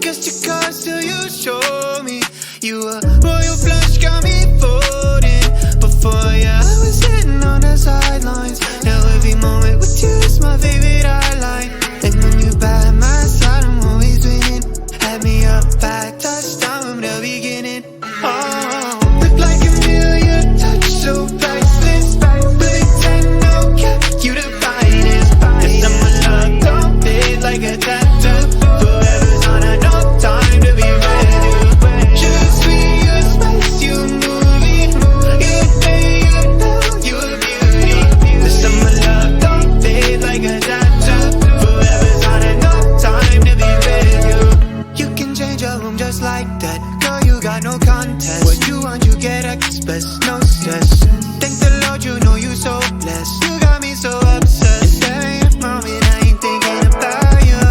Guess your cards till you show me. You a royal flush, got me folding. Before I was sitting on the sidelines. Now every moment with you is my favorite highlight. And when you by my side, I'm always winning. Had me up back, touchdown from the beginning. Oh, look like a million, touch so priceless. Pretend no cap, you the finest. This summer love don't fade like a tattoo. Forever's on a no time to be with you. Just sweet, you spice, you movie. You pay, you tell, you a beauty. This summer love don't fade like a tattoo. Forever's on a no time to be with you. You can change your room just like that. Girl, you got no contest. What you want, you get express, no stress. Thank the Lord, you know you so blessed. You got me so obsessed. There ain't a moment I ain't thinking about you.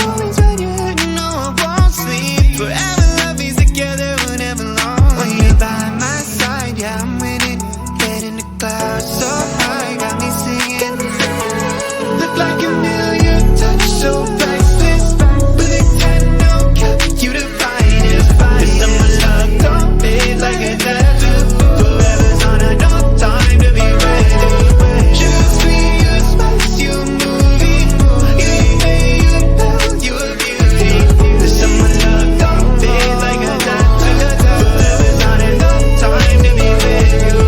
Moments when you're hurting, no, I won't sleep. Forever love is together, whenever long. When you're by my side, yeah, I'm winning. Head in the clouds, so high, got me singing. Look like a million, touch so priceless. Pretend no cap, you the finest. This summer love don't fade like a tattoo. Forever's on a no time to be with you. Just sweet, you spice, you movie. You pay, you tell, you a beauty. This summer love don't fade like a tattoo. Forever's on a no time to be with you.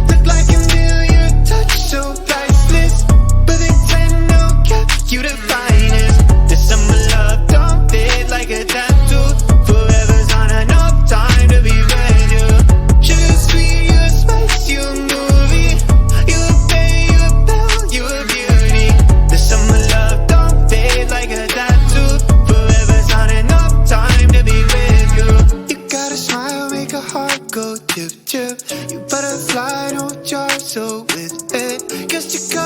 Look like a million, touch so priceless. Pretend no cap, you the finest. This summer love don't fade like a tattoo. Forever's on a no time to be with you. Just sweet, you spice, you movie. You pay, you tell, you a beauty. This summer love don't fade like a tattoo. Forever's on a no time to be with you. You got a smile, make a heart go tip tip. You butterfly, don't jar so with it. Guess you got